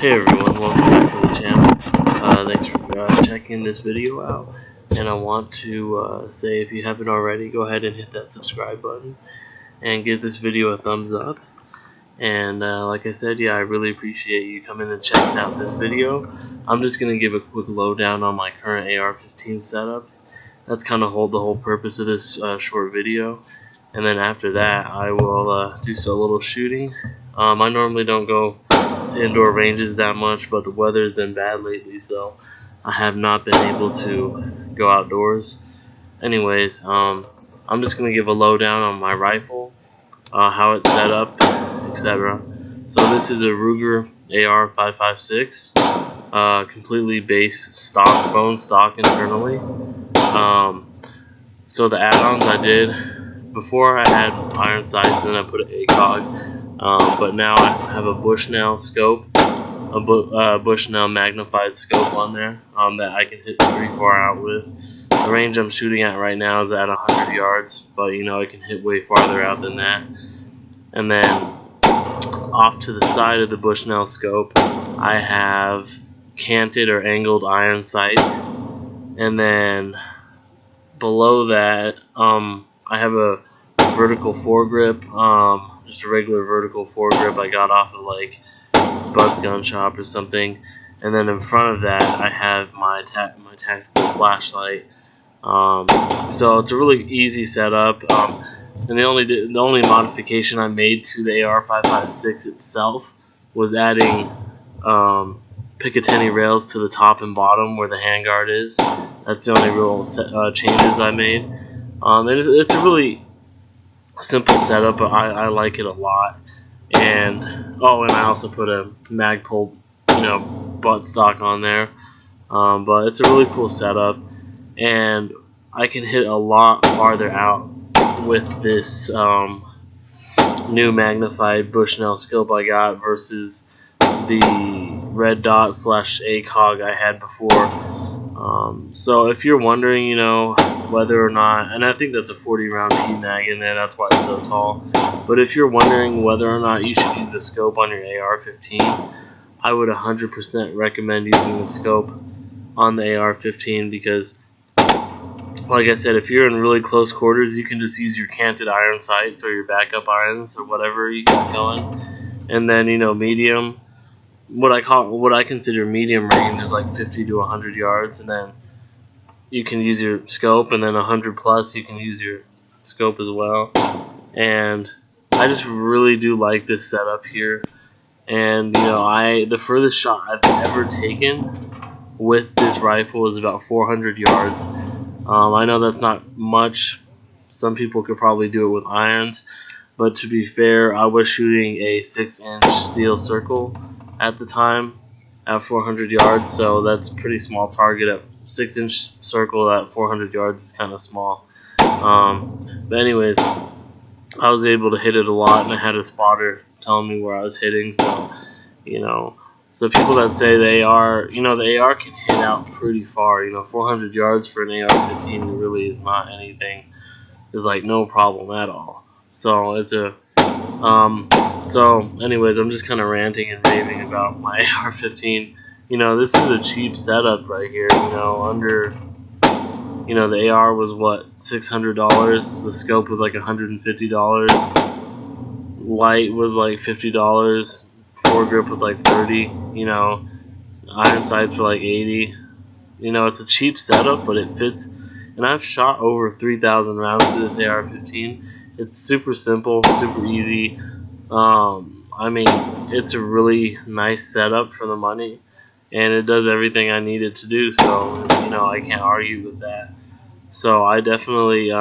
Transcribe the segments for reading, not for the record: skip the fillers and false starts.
Hey everyone, welcome back to the channel. Thanks for checking this video out. And I want to say, if you haven't already, go ahead and hit that subscribe button and give this video a thumbs up. And like I said, yeah, I really appreciate you coming and checking out this video. I'm just going to give a quick lowdown on my current AR-15 setup. That's kind of the whole purpose of this short video. And then after that, I will do a little shooting. I normally don't go to indoor ranges that much, but the weather has been bad lately, so I have not been able to go outdoors. Anyways, I'm just going to give a lowdown on my rifle, how it's set up, etc. So this is a Ruger AR-15, completely base stock, bone stock internally. So the add-ons I did, before I had iron sights, then I put an ACOG. But now I have a Bushnell scope, a Bushnell magnified scope on there that I can hit pretty far out with. The range I'm shooting at right now is at 100 yards, but you know I can hit way farther out than that. And then off to the side of the Bushnell scope, I have canted or angled iron sights, and then below that I have a vertical foregrip. Just a regular vertical foregrip I got off of like Bud's gun shop or something, and then in front of that I have my tactical flashlight. So it's a really easy setup, and the only modification I made to the AR-556 itself was adding Picatinny rails to the top and bottom where the handguard is. That's the only real changes I made. And it's a really simple setup, but I like it a lot. And and I also put a Magpul, butt stock on there. But it's a really cool setup, and I can hit a lot farther out with this new magnified Bushnell scope I got versus the red dot / ACOG I had before. So if you're wondering, whether or not, and I think that's a 40 round P mag in there, that's why it's so tall. But if you're wondering whether or not you should use a scope on your AR-15, I would 100% recommend using the scope on the AR-15 because, like I said, if you're in really close quarters, you can just use your canted iron sights or your backup irons or whatever you got going. And then, medium, what I consider medium range is like 50 to 100 yards, and then you can use your scope, and then 100 plus you can use your scope as well. And I just really do like this setup here. And the furthest shot I've ever taken with this rifle is about 400 yards. I know that's not much. Some people could probably do it with irons, but to be fair, I was shooting a 6-inch steel circle at the time at 400 yards, so that's a pretty small target. At 6-inch circle at 400 yards is kind of small. But anyways, I was able to hit it a lot, and I had a spotter telling me where I was hitting. So so people that say the AR, the AR can hit out pretty far. 400 yards for an AR-15 really is not anything. It's like no problem at all. So it's a so anyways, I'm just kind of ranting and raving about my AR-15. This is a cheap setup right here. Under the AR was what, $600. The scope was like $150. Light was like $50. Foregrip was like $30. Iron sights were like $80. It's a cheap setup, but it fits. And I've shot over 3,000 rounds to this AR-15. It's super simple, super easy. I mean, it's a really nice setup for the money, and it does everything I need it to do. So I can't argue with that. So I definitely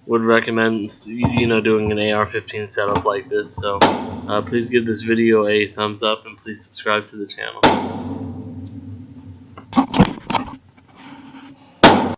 would recommend doing an AR-15 setup like this. So please give this video a thumbs up, and please subscribe to the channel.